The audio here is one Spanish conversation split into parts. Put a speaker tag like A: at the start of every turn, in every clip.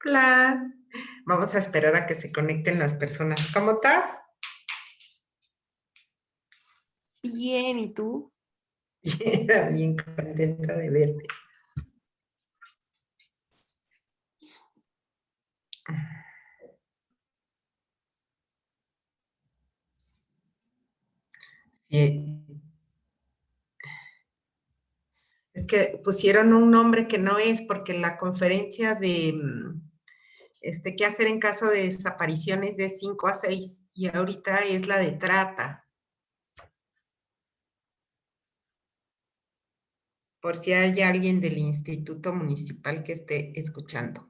A: Hola. Vamos a esperar a que se conecten las personas. ¿Cómo estás?
B: Bien, ¿y tú?
A: Bien, bien contenta de verte. Sí, es que pusieron un nombre que no es, porque la conferencia de qué hacer en caso de desapariciones de 5 a 6 y ahorita es la de trata, por si hay alguien del instituto municipal que esté escuchando.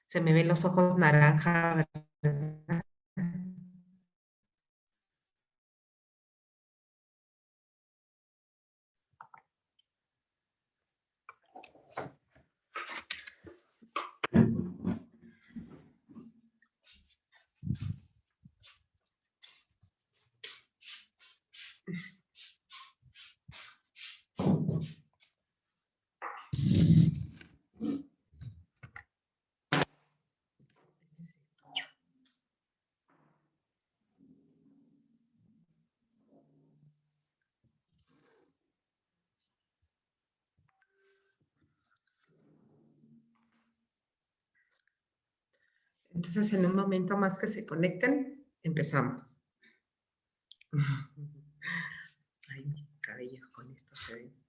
A: Se me ven los ojos naranja, ¿verdad? Entonces, en un momento más que se conecten, empezamos. Ay, mis cabellos con esto se ven.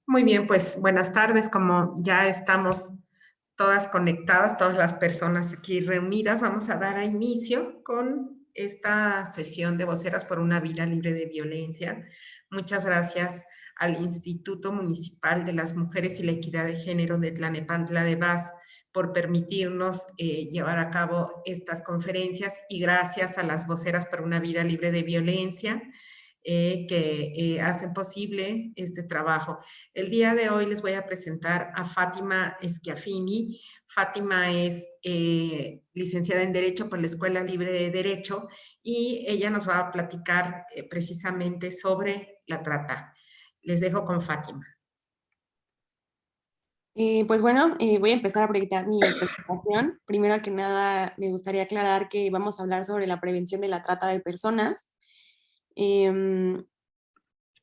A: Muy bien, pues buenas tardes. Como ya estamos todas conectadas, todas las personas aquí reunidas, vamos a dar a inicio con esta sesión de Voceras por una Vida Libre de Violencia. Muchas gracias al Instituto Municipal de las Mujeres y la Equidad de Género de Tlanepantla de Vaz por permitirnos llevar a cabo estas conferencias, y gracias a las Voceras por una Vida Libre de Violencia que hacen posible este trabajo. El día de hoy les voy a presentar a Fátima Schiaffini. Fátima es licenciada en Derecho por la Escuela Libre de Derecho y ella nos va a platicar precisamente sobre la trata. Les dejo con Fátima.
B: Pues bueno, voy a empezar a proyectar mi presentación. Primero que nada, me gustaría aclarar que vamos a hablar sobre la prevención de la trata de personas. Em,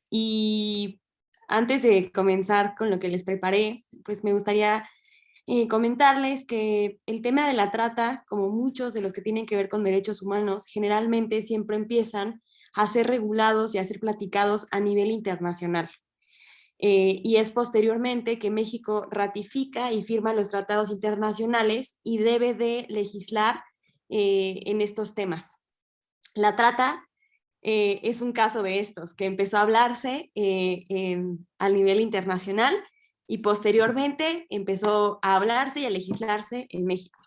B: y antes de comenzar con lo que les preparé, pues me gustaría comentarles que el tema de la trata, como muchos de los que tienen que ver con derechos humanos, generalmente siempre empiezan a ser regulados y a ser platicados a nivel internacional. Y es posteriormente que México ratifica y firma los tratados internacionales y debe de legislar en estos temas. La trata es un caso de estos, que empezó a hablarse a nivel internacional y posteriormente empezó a hablarse y a legislarse en México.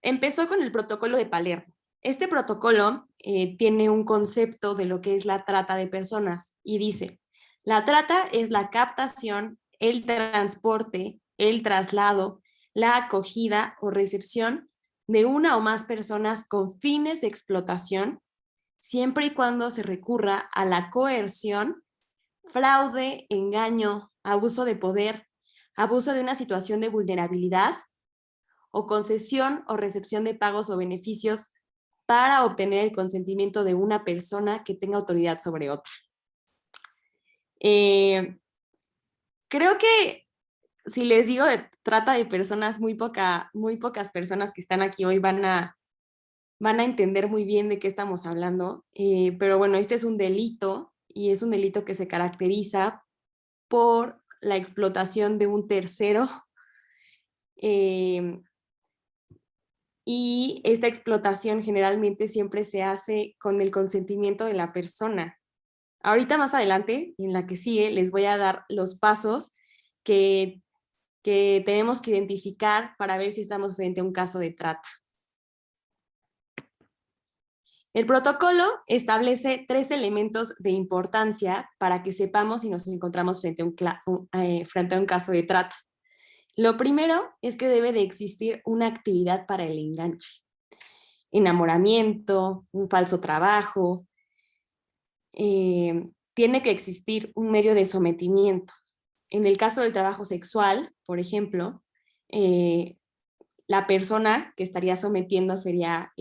B: Empezó con el protocolo de Palermo. Este protocolo tiene un concepto de lo que es la trata de personas y dice, la trata es la captación, el transporte, el traslado, la acogida o recepción de una o más personas con fines de explotación, siempre y cuando se recurra a la coerción, fraude, engaño, abuso de poder, abuso de una situación de vulnerabilidad o concesión o recepción de pagos o beneficios para obtener el consentimiento de una persona que tenga autoridad sobre otra. Creo que si les digo de trata de personas, muy pocas personas que están aquí hoy van a entender muy bien de qué estamos hablando, pero bueno, este es un delito y es un delito que se caracteriza por la explotación de un tercero y esta explotación generalmente siempre se hace con el consentimiento de la persona. Ahorita más adelante, en la que sigue, les voy a dar los pasos que, que tenemos que identificar para ver si estamos frente a un caso de trata. El protocolo establece 3 elementos de importancia para que sepamos si nos encontramos frente a un caso de trata. Lo primero es que debe de existir una actividad para el enganche. Enamoramiento, un falso trabajo. Tiene que existir un medio de sometimiento. En el caso del trabajo sexual, por ejemplo, la persona que estaría sometiendo sería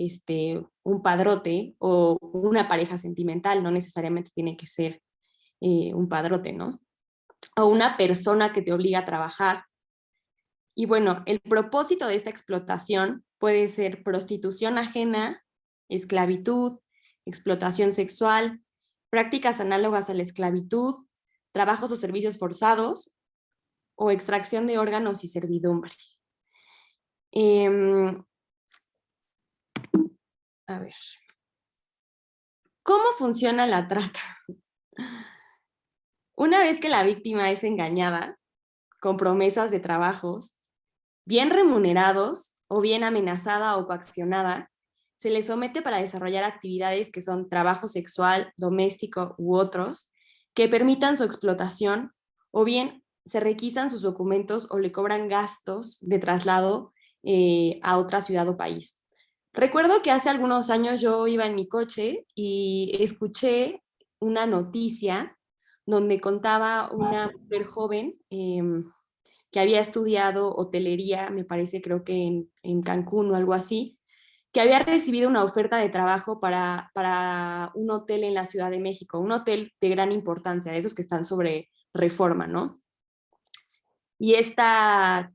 B: un padrote o una pareja sentimental, no necesariamente tiene que ser un padrote, ¿no? O una persona que te obliga a trabajar. Y bueno, el propósito de esta explotación puede ser prostitución ajena, esclavitud, explotación sexual, prácticas análogas a la esclavitud, trabajos o servicios forzados o extracción de órganos y servidumbre. A ver, ¿cómo funciona la trata? Una vez que la víctima es engañada con promesas de trabajos, bien remunerados o bien amenazada o coaccionada, se le somete para desarrollar actividades que son trabajo sexual, doméstico u otros, que permitan su explotación, o bien se requisan sus documentos o le cobran gastos de traslado a otra ciudad o país. Recuerdo que hace algunos años yo iba en mi coche y escuché una noticia donde contaba una mujer joven que había estudiado hotelería, me parece, creo que en Cancún o algo así, que había recibido una oferta de trabajo para un hotel en la Ciudad de México, un hotel de gran importancia, de esos que están sobre Reforma, ¿no? Y esta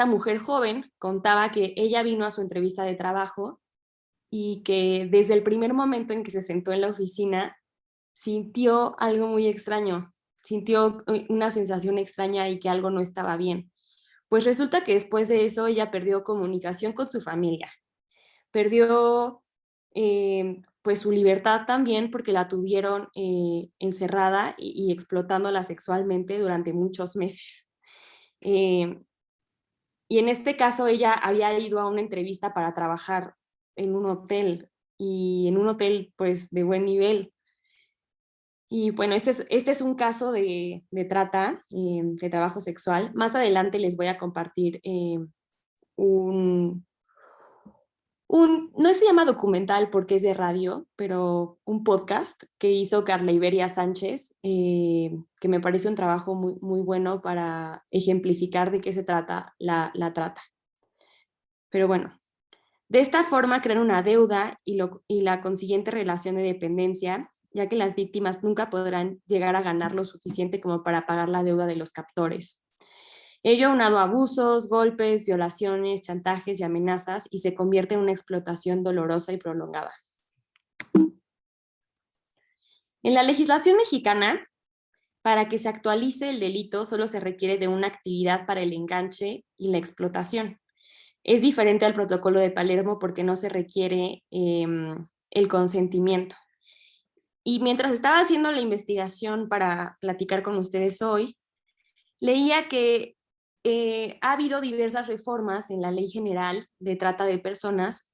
B: mujer joven contaba que ella vino a su entrevista de trabajo y que desde el primer momento en que se sentó en la oficina sintió algo muy extraño, sintió una sensación extraña y que algo no estaba bien. Pues resulta que después de eso ella perdió comunicación con su familia, perdió pues su libertad también porque la tuvieron encerrada y explotándola sexualmente durante muchos meses. Eh, y en este caso ella había ido a una entrevista para trabajar en un hotel y en un hotel pues de buen nivel. Y bueno, este es un caso de trata, de trabajo sexual. Más adelante les voy a compartir un, no se llama documental porque es de radio, pero un podcast que hizo Carla Iberia Sánchez, que me parece un trabajo muy, muy bueno para ejemplificar de qué se trata la trata. Pero bueno, de esta forma crean una deuda y la consiguiente relación de dependencia, ya que las víctimas nunca podrán llegar a ganar lo suficiente como para pagar la deuda de los captores. Ello aunado a abusos, golpes, violaciones, chantajes y amenazas y se convierte en una explotación dolorosa y prolongada. En la legislación mexicana, para que se actualice el delito solo se requiere de una actividad para el enganche y la explotación. Es diferente al protocolo de Palermo porque no se requiere el consentimiento. Y mientras estaba haciendo la investigación para platicar con ustedes hoy, leía que ha habido diversas reformas en la Ley General de Trata de Personas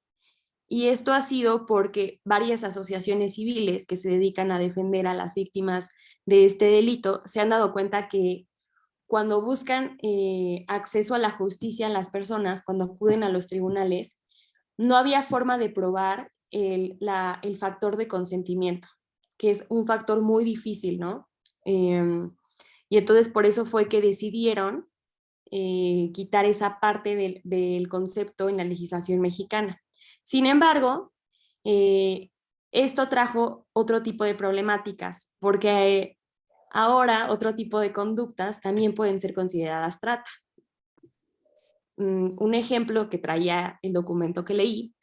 B: y esto ha sido porque varias asociaciones civiles que se dedican a defender a las víctimas de este delito se han dado cuenta que cuando buscan acceso a la justicia a las personas, cuando acuden a los tribunales, no había forma de probar el factor de consentimiento, que es un factor muy difícil, ¿no? Y entonces por eso fue que decidieron quitar esa parte del concepto en la legislación mexicana. Sin embargo, eh, esto trajo otro tipo de problemáticas, porque ahora otro tipo de conductas también pueden ser consideradas trata. Un ejemplo que traía el documento que leí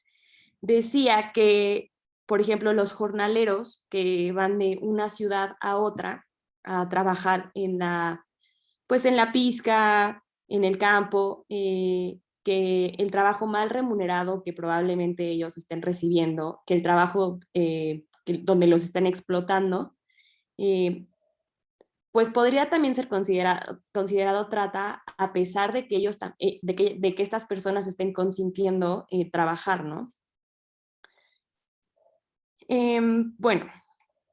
B: decía que, por ejemplo, los jornaleros que van de una ciudad a otra a trabajar pues en la pizca, en el campo, que el trabajo mal remunerado que probablemente ellos estén recibiendo, que el trabajo donde los están explotando, eh, pues podría también ser considerado trata a pesar de que ellos, de que estas personas estén consintiendo trabajar, ¿no? Bueno,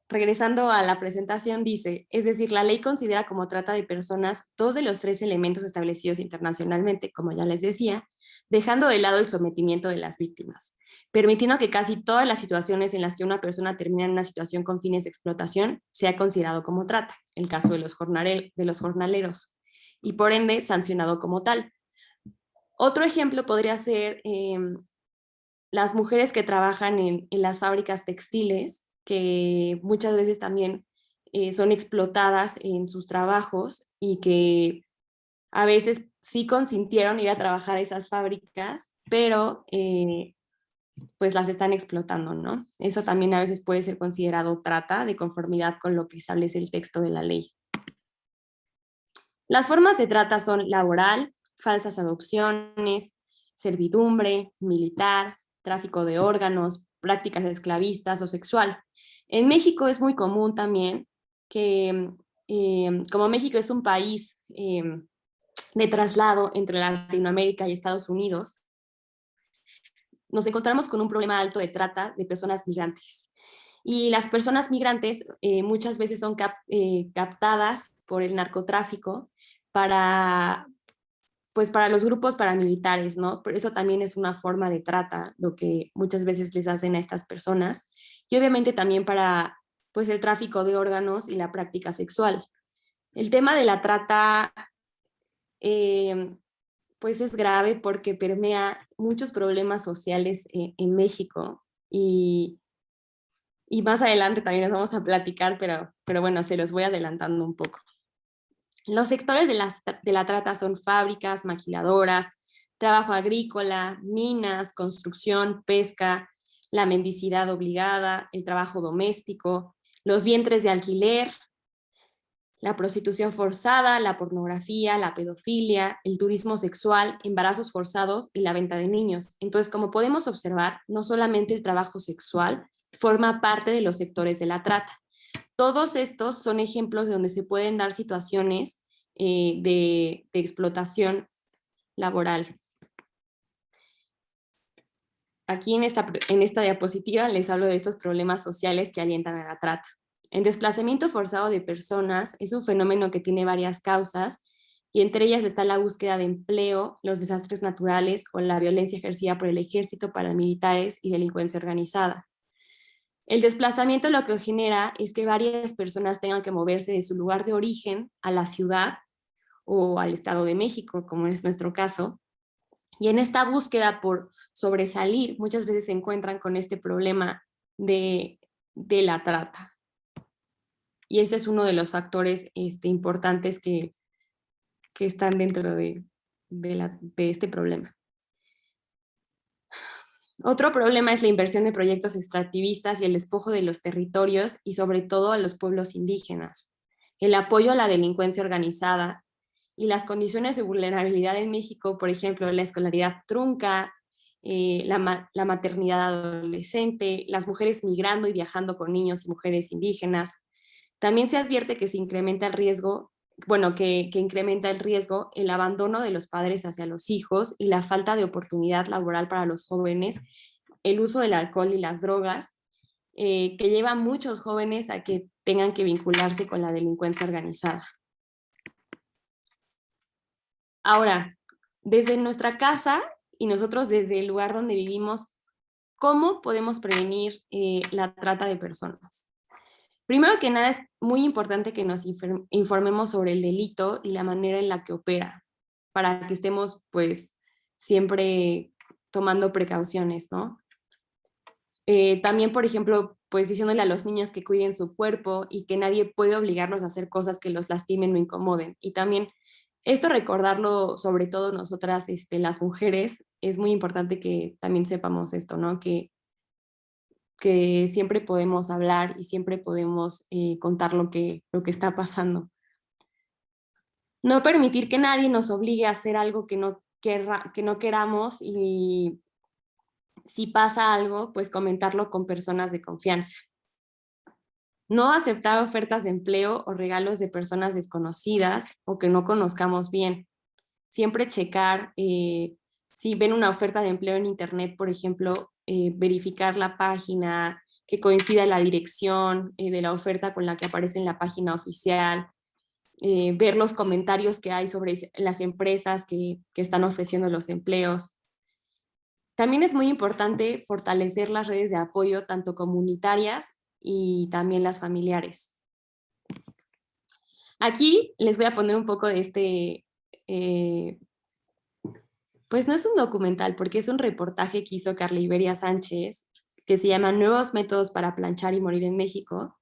B: regresando a la presentación, dice, es decir, la ley considera como trata de personas dos de los tres elementos establecidos internacionalmente, como ya les decía, dejando de lado el sometimiento de las víctimas, permitiendo que casi todas las situaciones en las que una persona termina en una situación con fines de explotación sea considerado como trata, el caso de los jornaleros, y por ende sancionado como tal. Otro ejemplo podría ser las mujeres que trabajan en las fábricas textiles, que muchas veces también son explotadas en sus trabajos y que a veces sí consintieron ir a trabajar a esas fábricas, pero pues las están explotando, ¿no? Eso también a veces puede ser considerado trata de conformidad con lo que establece el texto de la ley. Las formas de trata son laboral, falsas adopciones, servidumbre, militar, tráfico de órganos, prácticas esclavistas o sexual. En México es muy común también que, como México es un país de traslado entre Latinoamérica y Estados Unidos, nos encontramos con un problema alto de trata de personas migrantes. Y las personas migrantes muchas veces son captadas por el narcotráfico para, pues para los grupos paramilitares, ¿no? Por eso también es una forma de trata, lo que muchas veces les hacen a estas personas. Y obviamente también para, pues, el tráfico de órganos y la práctica sexual. El tema de la trata, eh, pues es grave porque permea muchos problemas sociales en México y más adelante también nos vamos a platicar, pero bueno, se los voy adelantando un poco. Los sectores de la trata son fábricas, maquiladoras, trabajo agrícola, minas, construcción, pesca, la mendicidad obligada, el trabajo doméstico, los vientres de alquiler, la prostitución forzada, la pornografía, la pedofilia, el turismo sexual, embarazos forzados y la venta de niños. Entonces, como podemos observar, no solamente el trabajo sexual forma parte de los sectores de la trata. Todos estos son ejemplos de donde se pueden dar situaciones de explotación laboral. Aquí en esta diapositiva les hablo de estos problemas sociales que alientan a la trata. El desplazamiento forzado de personas es un fenómeno que tiene varias causas y entre ellas está la búsqueda de empleo, los desastres naturales o la violencia ejercida por el ejército, paramilitares y delincuencia organizada. El desplazamiento lo que genera es que varias personas tengan que moverse de su lugar de origen a la ciudad o al Estado de México, como es nuestro caso, y en esta búsqueda por sobresalir, muchas veces se encuentran con este problema de la trata. Y ese es uno de los factores importantes que están dentro de este problema. Otro problema es la inversión de proyectos extractivistas y el despojo de los territorios y sobre todo a los pueblos indígenas. El apoyo a la delincuencia organizada y las condiciones de vulnerabilidad en México, por ejemplo, la escolaridad trunca, la maternidad adolescente, las mujeres migrando y viajando con niños y mujeres indígenas. También se advierte que se incrementa el riesgo, que incrementa el riesgo el abandono de los padres hacia los hijos y la falta de oportunidad laboral para los jóvenes, el uso del alcohol y las drogas, que lleva a muchos jóvenes a que tengan que vincularse con la delincuencia organizada. Ahora, desde nuestra casa y nosotros desde el lugar donde vivimos, ¿cómo podemos prevenir la trata de personas? Primero que nada, es muy importante que nos informemos sobre el delito y la manera en la que opera, para que estemos, pues, siempre tomando precauciones, ¿no? También, por ejemplo, pues diciéndole a los niños que cuiden su cuerpo y que nadie puede obligarlos a hacer cosas que los lastimen o incomoden. Y también esto recordarlo, sobre todo nosotras, las mujeres, es muy importante que también sepamos esto, ¿no? Que siempre podemos hablar y siempre podemos contar lo que está pasando. No permitir que nadie nos obligue a hacer algo que no queramos y si pasa algo, pues comentarlo con personas de confianza. No aceptar ofertas de empleo o regalos de personas desconocidas o que no conozcamos bien. Siempre checar si ven una oferta de empleo en internet, por ejemplo, verificar la página, que coincida la dirección de la oferta con la que aparece en la página oficial, ver los comentarios que hay sobre las empresas que están ofreciendo los empleos. También es muy importante fortalecer las redes de apoyo, tanto comunitarias y también las familiares. Aquí les voy a poner un poco de pues no es un documental, porque es un reportaje que hizo Carla Iberia Sánchez, que se llama Nuevos métodos para planchar y morir en México.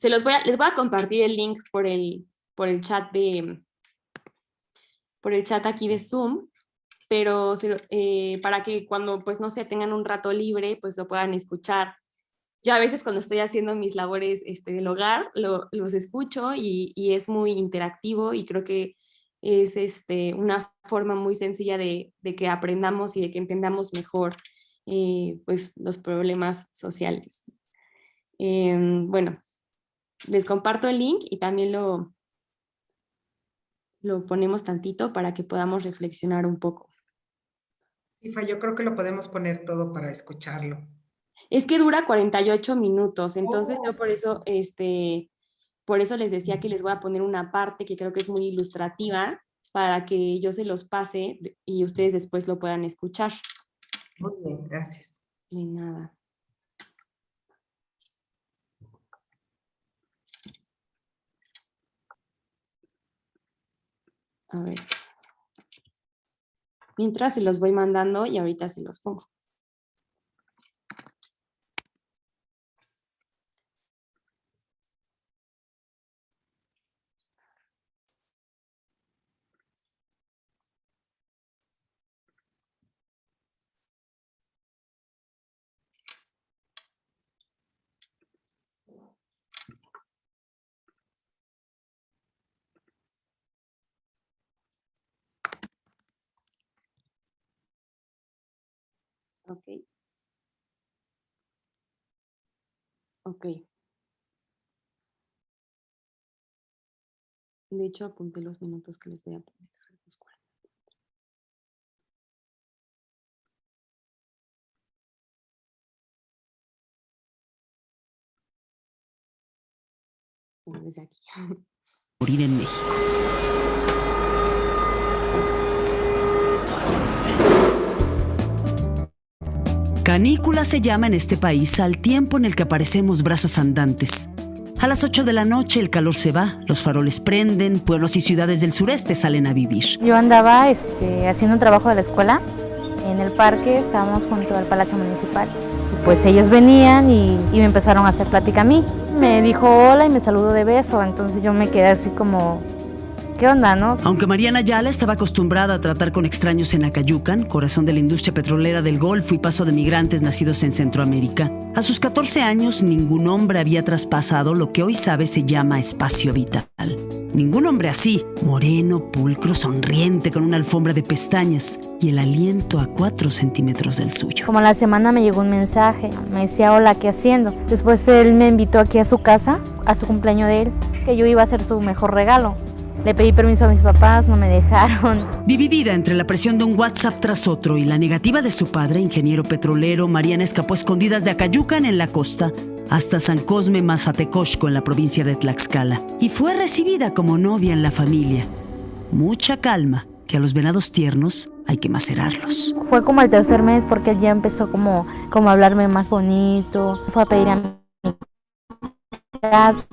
B: Les voy a compartir el link por el chat aquí de Zoom, pero para que cuando, pues no sé, tengan un rato libre, pues lo puedan escuchar. Yo a veces cuando estoy haciendo mis labores del hogar, los escucho y es muy interactivo y creo que es una forma muy sencilla de que aprendamos y de que entendamos mejor pues los problemas sociales. Bueno, les comparto el link y también lo ponemos tantito para que podamos reflexionar un poco.
A: Sí, Fa, yo creo que lo podemos poner todo para escucharlo.
B: Es que dura 48 minutos, entonces yo por eso les decía que les voy a poner una parte que creo que es muy ilustrativa para que yo se los pase y ustedes después lo puedan escuchar.
A: Muy bien, gracias.
B: Y nada. A ver. Mientras se los voy mandando y ahorita se los pongo. Ok. Ok. De hecho, apunté los minutos que les voy a poner. Bueno, desde aquí.
C: Morir en México. Canícula se llama en este país al tiempo en el que aparecemos brasas andantes. A las 8 de la noche el calor se va, los faroles prenden, pueblos y ciudades del sureste salen a vivir.
D: Yo andaba haciendo un trabajo de la escuela en el parque, estábamos junto al Palacio Municipal. Y pues ellos venían y me empezaron a hacer plática a mí. Me dijo hola y me saludó de beso, entonces yo me quedé así como, ¿qué onda, no?
C: Aunque Mariana Ayala estaba acostumbrada a tratar con extraños en Acayucan, corazón de la industria petrolera del Golfo y paso de migrantes nacidos en Centroamérica, a sus 14 años ningún hombre había traspasado lo que hoy sabe se llama espacio vital. Ningún hombre así, moreno, pulcro, sonriente, con una alfombra de pestañas y el aliento a 4 centímetros del suyo.
D: Como a la semana me llegó un mensaje, me decía hola, ¿qué haciendo? Después él me invitó aquí a su casa, a su cumpleaños de él, que yo iba a ser su mejor regalo. Le pedí permiso a mis papás, no me dejaron.
C: Dividida entre la presión de un WhatsApp tras otro y la negativa de su padre, ingeniero petrolero, Mariana escapó a escondidas de Acayucan en la costa hasta San Cosme Mazatecosco en la provincia de Tlaxcala y fue recibida como novia en la familia. Mucha calma, que a los venados tiernos hay que macerarlos.
D: Fue como el tercer mes porque él ya empezó como a hablarme más bonito. Fue a pedir a mi casa,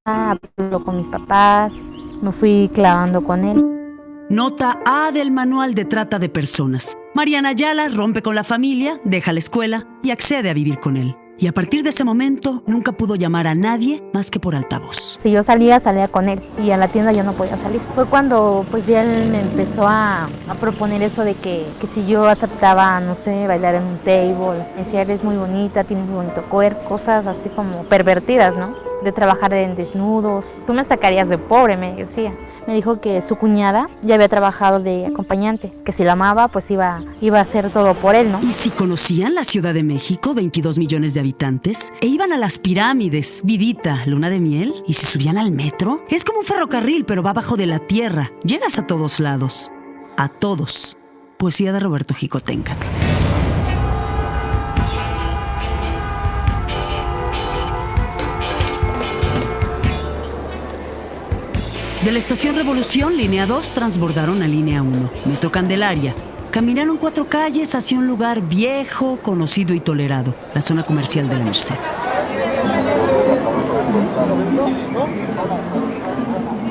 D: hablo con mis papás, me fui clavando con él.
C: Nota A del manual de trata de personas. Mariana Ayala rompe con la familia, deja la escuela y accede a vivir con él. Y a partir de ese momento nunca pudo llamar a nadie más que por altavoz.
D: Si yo salía con él y a la tienda yo no podía salir. Fue cuando pues ya él me empezó a proponer eso de que si yo aceptaba, no sé, bailar en un table. Me decía, eres muy bonita, tienes muy bonito cuerpo, cosas así como pervertidas, ¿no? De trabajar en desnudos. Tú me sacarías de pobre, me decía. Me dijo que su cuñada ya había trabajado de acompañante, que si la amaba, pues iba a hacer todo por él, ¿no?
C: ¿Y si conocían la Ciudad de México, 22 millones de habitantes? ¿E iban a las pirámides, vidita, luna de miel? ¿Y si subían al metro? Es como un ferrocarril, pero va abajo de la tierra. Llegas a todos lados. A todos. Poesía de Roberto Jicoténcatl. De la Estación Revolución, línea 2, transbordaron a línea 1, Metro Candelaria. Caminaron 4 calles hacia un lugar viejo, conocido y tolerado, la zona comercial de la Merced.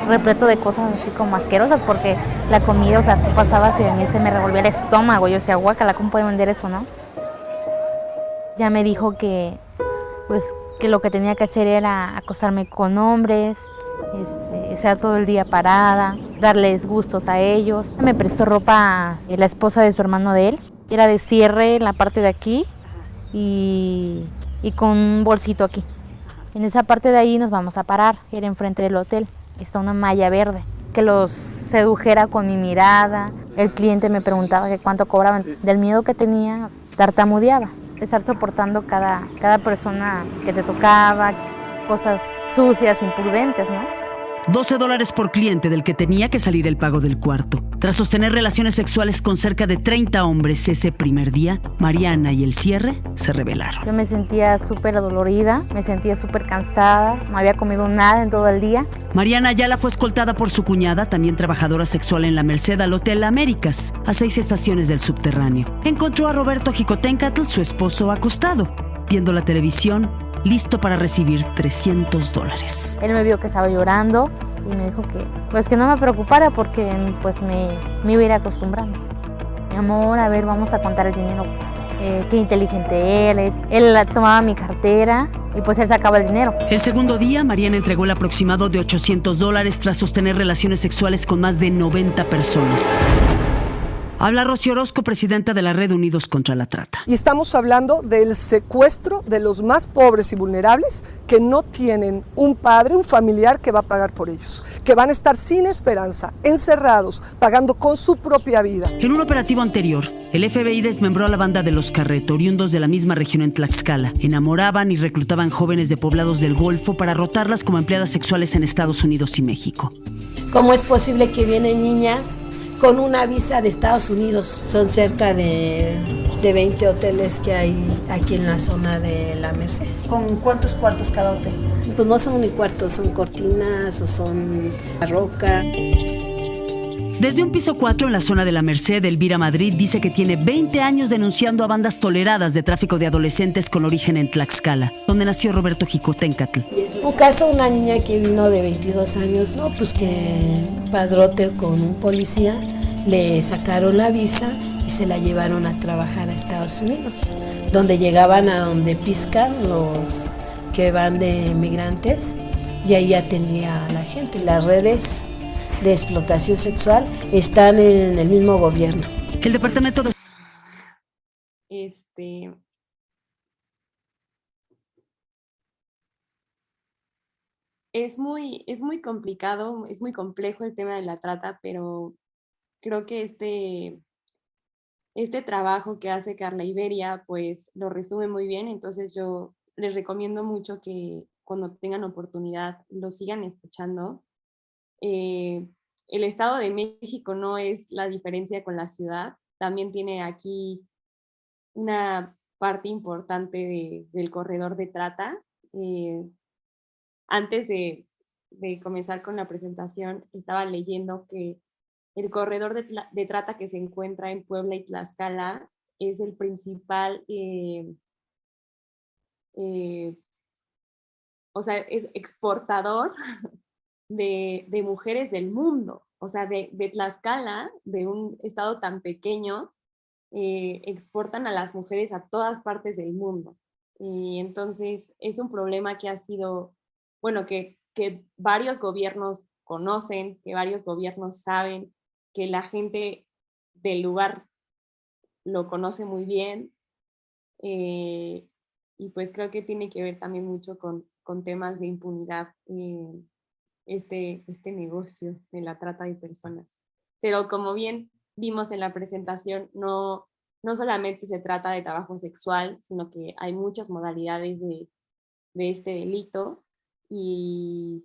D: Repleto de cosas así como asquerosas, porque la comida, o sea, tú pasabas y a mí se me revolvía el estómago. Yo decía, guácala, ¿cómo puede vender eso, no? Ya me dijo que lo que tenía que hacer era acostarme con hombres, estar todo el día parada, darles gustos a ellos. Me prestó ropa la esposa de su hermano de él, era de cierre en la parte de aquí y con un bolsito aquí. En esa parte de ahí nos vamos a parar, era enfrente del hotel, está una malla verde, que los sedujera con mi mirada. El cliente me preguntaba que cuánto cobraban, del miedo que tenía, tartamudeaba, estar soportando cada persona que te tocaba, cosas sucias, imprudentes, ¿no?
C: $12 por cliente del que tenía que salir el pago del cuarto. Tras sostener relaciones sexuales con cerca de 30 hombres ese primer día, Mariana y el cierre se rebelaron.
D: Yo me sentía súper adolorida, me sentía súper cansada, no había comido nada en todo el día.
C: Mariana Ayala fue escoltada por su cuñada, también trabajadora sexual en la Merced, al Hotel Américas, a 6 estaciones del subterráneo. Encontró a Roberto Jicoténcatl, su esposo, acostado, viendo la televisión, listo para recibir $300.
D: Él me vio que estaba llorando y me dijo que no me preocupara porque pues me iba a ir acostumbrando. Mi amor, a ver, vamos a contar el dinero. Qué inteligente él es. Él tomaba mi cartera y pues él sacaba el dinero.
C: El segundo día, Mariana entregó el aproximado de $800 tras sostener relaciones sexuales con más de 90 personas. Habla Rocío Orozco, presidenta de la Red Unidos contra la Trata.
E: Y estamos hablando del secuestro de los más pobres y vulnerables que no tienen un padre, un familiar que va a pagar por ellos, que van a estar sin esperanza, encerrados, pagando con su propia vida.
C: En un operativo anterior, el FBI desmembró a la banda de los Carreto, oriundos de la misma región en Tlaxcala. Enamoraban y reclutaban jóvenes de poblados del Golfo para rotarlas como empleadas sexuales en Estados Unidos y México.
F: ¿Cómo es posible que vienen niñas con una visa de Estados Unidos? Son cerca de 20 hoteles que hay aquí en la zona de la Merced.
C: ¿Con cuántos cuartos cada hotel?
F: Pues no son ni cuartos, son cortinas o son roca.
C: Desde un piso 4 en la zona de la Merced, Elvira Madrid dice que tiene 20 años denunciando a bandas toleradas de tráfico de adolescentes con origen en Tlaxcala, donde nació Roberto Jicoténcatl.
F: Un caso, una niña que vino de 22 años, no, pues que padrote con un policía, le sacaron la visa y se la llevaron a trabajar a Estados Unidos, donde llegaban a donde piscan los que van de migrantes y ahí atendía a la gente. Las redes de explotación sexual están en el mismo gobierno.
C: El departamento de...
B: Es muy complicado, es muy complejo el tema de la trata, pero creo que este trabajo que hace Carla Iberia, pues lo resume muy bien. Entonces yo les recomiendo mucho que cuando tengan oportunidad lo sigan escuchando. El Estado de México no es la diferencia con la ciudad, también tiene aquí una parte importante del corredor de trata. Antes de comenzar con la presentación, estaba leyendo que el corredor de trata que se encuentra en Puebla y Tlaxcala es el principal, o sea, es exportador de mujeres del mundo. O sea, de Tlaxcala, de un estado tan pequeño, exportan a las mujeres a todas partes del mundo. Y entonces es un problema que ha sido, bueno, que varios gobiernos conocen, que varios gobiernos saben, que la gente del lugar lo conoce muy bien. Y pues creo que tiene que ver también mucho con temas de impunidad, este negocio de la trata de personas. Pero como bien vimos en la presentación, no solamente se trata de trabajo sexual, sino que hay muchas modalidades de este delito y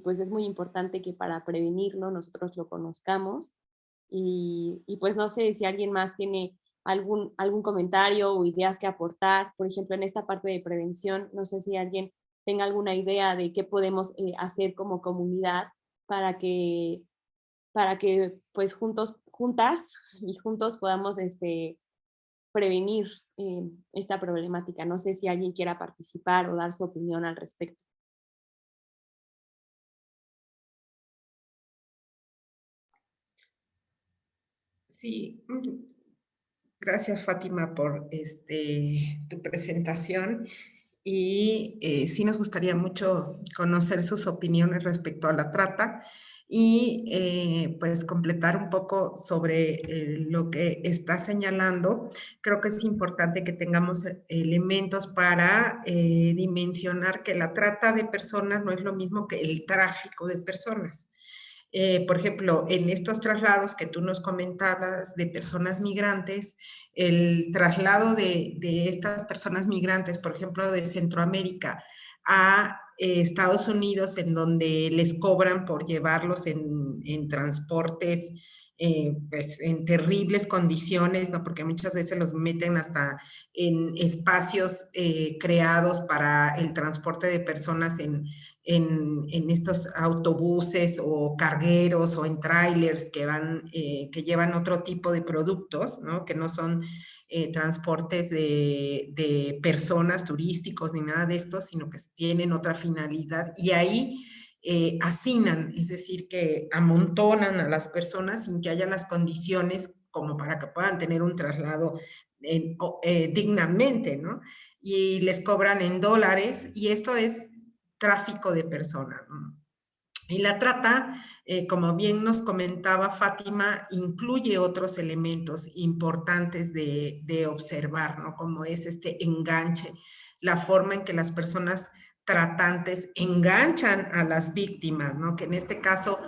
B: pues es muy importante que para prevenirlo nosotros lo conozcamos y pues no sé si alguien más tiene algún comentario o ideas que aportar. Por ejemplo, en esta parte de prevención, no sé si alguien tenga alguna idea de qué podemos hacer como comunidad para que pues juntas y juntos podamos prevenir esta problemática. No sé si alguien quiera participar o dar su opinión al respecto.
A: Sí, gracias Fátima por tu presentación y sí nos gustaría mucho conocer sus opiniones respecto a la trata y pues completar un poco sobre lo que está señalando. Creo que es importante que tengamos elementos para dimensionar que la trata de personas no es lo mismo que el tráfico de personas. Por ejemplo, en estos traslados que tú nos comentabas de personas migrantes, el traslado de estas personas migrantes, por ejemplo, de Centroamérica a Estados Unidos, en donde les cobran por llevarlos en transportes, pues en terribles condiciones, ¿no? Porque muchas veces los meten hasta en espacios creados para el transporte de personas en estos autobuses o cargueros o en trailers que llevan otro tipo de productos, ¿no? Que no son transportes de personas turísticos ni nada de esto, sino que tienen otra finalidad y ahí hacinan, es decir, que amontonan a las personas sin que haya las condiciones como para que puedan tener un traslado dignamente, ¿no? Y les cobran en dólares y esto es tráfico de personas, ¿no? Y la trata, como bien nos comentaba Fátima, incluye otros elementos importantes de observar, ¿no? Como es este enganche, la forma en que las personas tratantes enganchan a las víctimas, ¿no? Que en este caso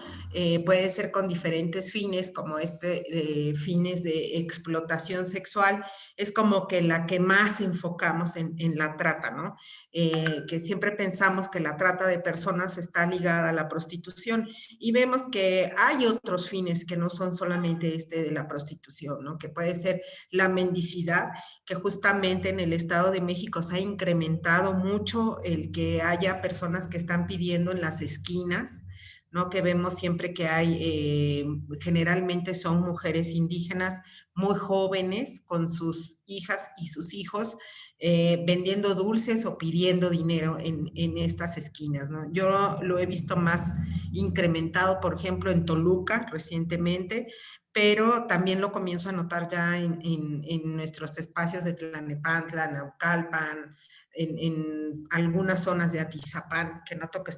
A: puede ser con diferentes fines, como fines de explotación sexual, es como que la que más enfocamos en la trata, ¿no? Que siempre pensamos que la trata de personas está ligada a la prostitución y vemos que hay otros fines que no son solamente de la prostitución, ¿no? Que puede ser la mendicidad, que justamente en el Estado de México se ha incrementado mucho el que haya personas que están pidiendo en las esquinas, ¿no? Que vemos siempre que hay, generalmente son mujeres indígenas muy jóvenes con sus hijas y sus hijos, vendiendo dulces o pidiendo dinero en estas esquinas, ¿no? Yo lo he visto más incrementado, por ejemplo, en Toluca recientemente, pero también lo comienzo a notar ya en nuestros espacios de Tlalnepantla, Naucalpan, en algunas zonas de Atizapán, que noto que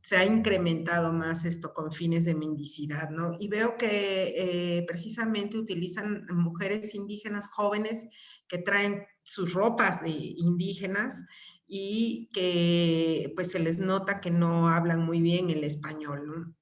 A: se ha incrementado más esto con fines de mendicidad, ¿no? Y veo que precisamente utilizan mujeres indígenas jóvenes que traen sus ropas de indígenas y que pues se les nota que no hablan muy bien el español, ¿no?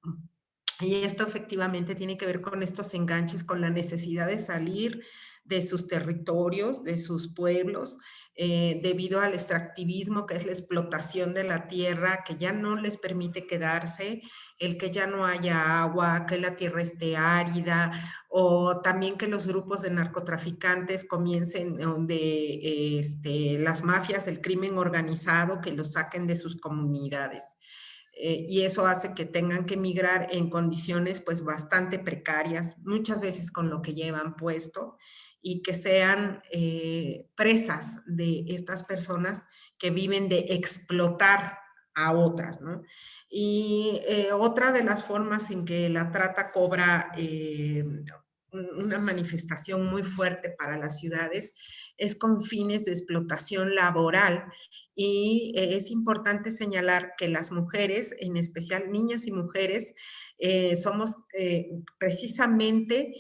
A: Y esto efectivamente tiene que ver con estos enganches, con la necesidad de salir de sus territorios, de sus pueblos, debido al extractivismo, que es la explotación de la tierra, que ya no les permite quedarse, el que ya no haya agua, que la tierra esté árida, o también que los grupos de narcotraficantes comiencen donde las mafias del crimen organizado que los saquen de sus comunidades. Y eso hace que tengan que migrar en condiciones pues bastante precarias, muchas veces con lo que llevan puesto, y que sean presas de estas personas que viven de explotar a otras, ¿no? Y otra de las formas en que la trata cobra una manifestación muy fuerte para las ciudades es con fines de explotación laboral, y es importante señalar que las mujeres, en especial niñas y mujeres, somos precisamente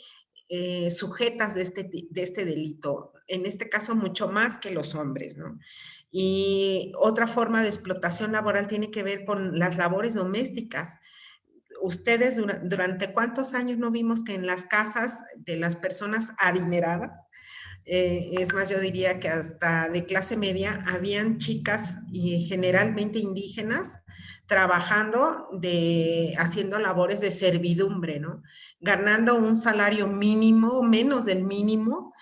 A: sujetas de este delito, en este caso mucho más que los hombres, ¿no? Y otra forma de explotación laboral tiene que ver con las labores domésticas. Ustedes durante cuántos años no vimos que en las casas de las personas adineradas, es más, yo diría que hasta de clase media, habían chicas y generalmente indígenas trabajando haciendo labores de servidumbre, ¿no? Ganando un salario mínimo, menos del mínimo,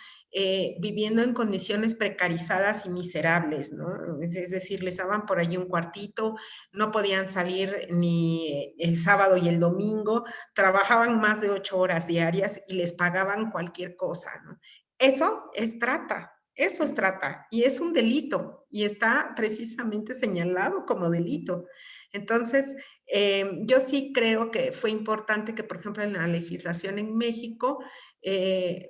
A: viviendo en condiciones precarizadas y miserables, ¿no? Es decir, les daban por allí un cuartito, no podían salir ni el sábado y el domingo, trabajaban más de 8 horas diarias y les pagaban cualquier cosa, ¿no? Eso es trata y es un delito y está precisamente señalado como delito. Entonces, yo sí creo que fue importante que, por ejemplo, en la legislación en México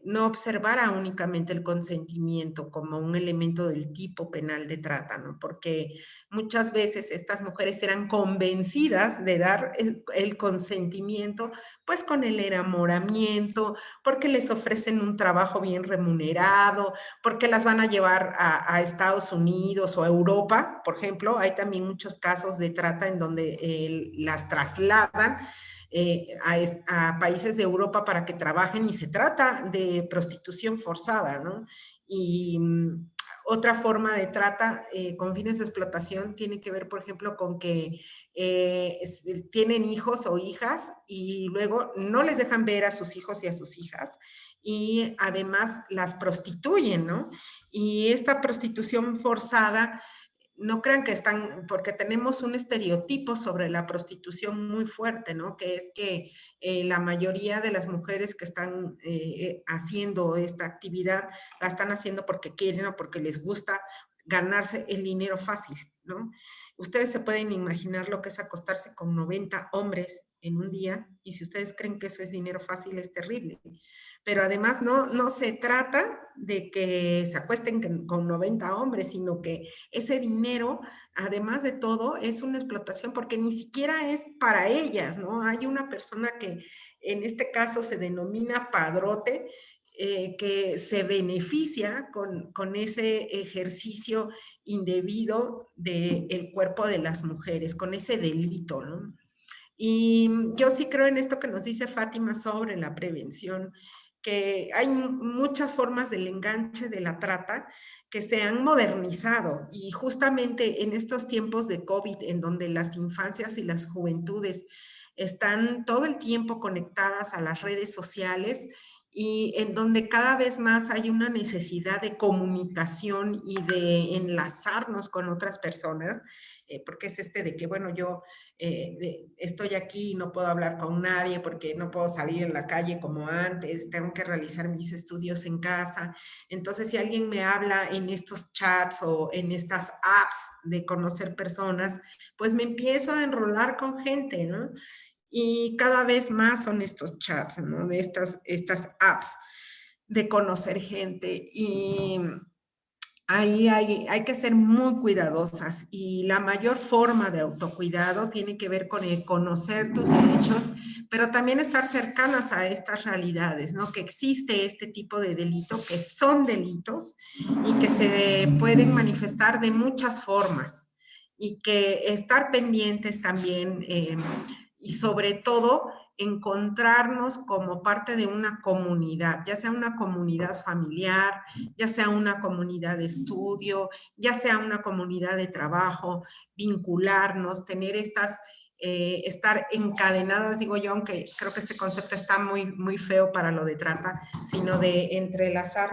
A: no observara únicamente el consentimiento como un elemento del tipo penal de trata, ¿no? Porque muchas veces estas mujeres eran convencidas de dar el consentimiento, pues con el enamoramiento, porque les ofrecen un trabajo bien remunerado, porque las van a llevar a Estados Unidos o a Europa, por ejemplo. Hay también muchos casos de trata en donde las trasladan a países de Europa para que trabajen, y se trata de prostitución forzada, ¿no? Y otra forma de trata con fines de explotación tiene que ver, por ejemplo, con que tienen hijos o hijas y luego no les dejan ver a sus hijos y a sus hijas, y además las prostituyen, ¿no? Y esta prostitución forzada, no crean que están, porque tenemos un estereotipo sobre la prostitución muy fuerte, ¿no? Que es que la mayoría de las mujeres que están haciendo esta actividad, la están haciendo porque quieren o porque les gusta ganarse el dinero fácil, ¿no? Ustedes se pueden imaginar lo que es acostarse con 90 hombres en un día, y si ustedes creen que eso es dinero fácil, es terrible. Pero además no se trata de que se acuesten con 90 hombres, sino que ese dinero, además de todo, es una explotación porque ni siquiera es para ellas, ¿no? Hay una persona que en este caso se denomina padrote, que se beneficia con ese ejercicio indebido del cuerpo de las mujeres, con ese delito, ¿no? Y yo sí creo en esto que nos dice Fátima sobre la prevención, que hay muchas formas del enganche de la trata que se han modernizado, y justamente en estos tiempos de COVID, en donde las infancias y las juventudes están todo el tiempo conectadas a las redes sociales, y en donde cada vez más hay una necesidad de comunicación y de enlazarnos con otras personas, porque es de que, bueno, yo estoy aquí y no puedo hablar con nadie porque no puedo salir en la calle como antes, tengo que realizar mis estudios en casa. Entonces, si alguien me habla en estos chats o en estas apps de conocer personas, pues me empiezo a enrolar con gente, ¿no? Y cada vez más son estos chats, ¿no? De estas apps de conocer gente. Y ahí hay que ser muy cuidadosas, y la mayor forma de autocuidado tiene que ver con el conocer tus derechos, pero también estar cercanas a estas realidades, ¿no? Que existe este tipo de delito, que son delitos y que se pueden manifestar de muchas formas, y que estar pendientes también, y sobre todo encontrarnos como parte de una comunidad, ya sea una comunidad familiar, ya sea una comunidad de estudio, ya sea una comunidad de trabajo, vincularnos, tener estar encadenadas, digo yo, aunque creo que este concepto está muy feo para lo de trata, sino de entrelazar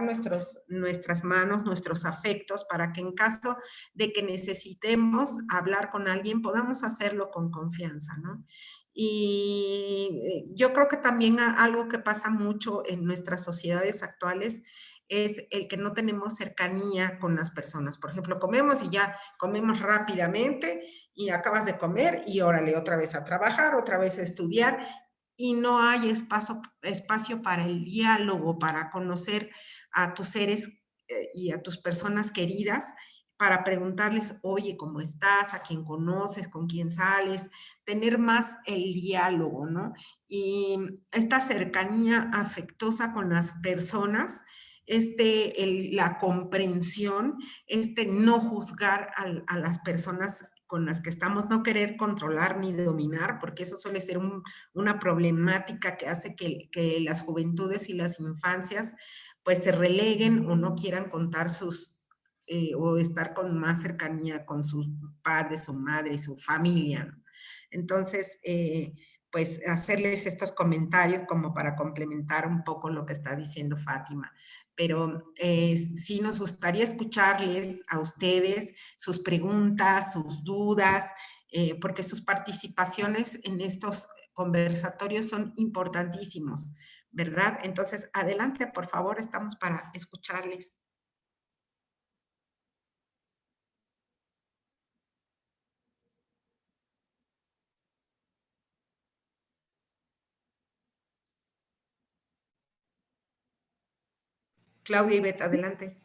A: nuestras manos, nuestros afectos, para que en caso de que necesitemos hablar con alguien, podamos hacerlo con confianza, ¿no? Y yo creo que también algo que pasa mucho en nuestras sociedades actuales es el que no tenemos cercanía con las personas. Por ejemplo, comemos y ya comemos rápidamente, y acabas de comer y órale, otra vez a trabajar, otra vez a estudiar, y no hay espacio para el diálogo, para conocer a tus seres y a tus personas queridas, para preguntarles, oye, ¿cómo estás? ¿A quién conoces? ¿Con quién sales? Tener más el diálogo, ¿no? Y esta cercanía afectuosa con las personas, la comprensión, no juzgar a las personas con las que estamos, no querer controlar ni dominar, porque eso suele ser una problemática que hace que las juventudes y las infancias pues se releguen o no quieran contar o estar con más cercanía con sus padres, su madre, su familia, ¿no? Entonces, pues hacerles estos comentarios como para complementar un poco lo que está diciendo Fátima. Pero sí nos gustaría escucharles a ustedes sus preguntas, sus dudas, porque sus participaciones en estos conversatorios son importantísimos, ¿verdad? Entonces, adelante, por favor, estamos para escucharles. Claudia y Beth, adelante.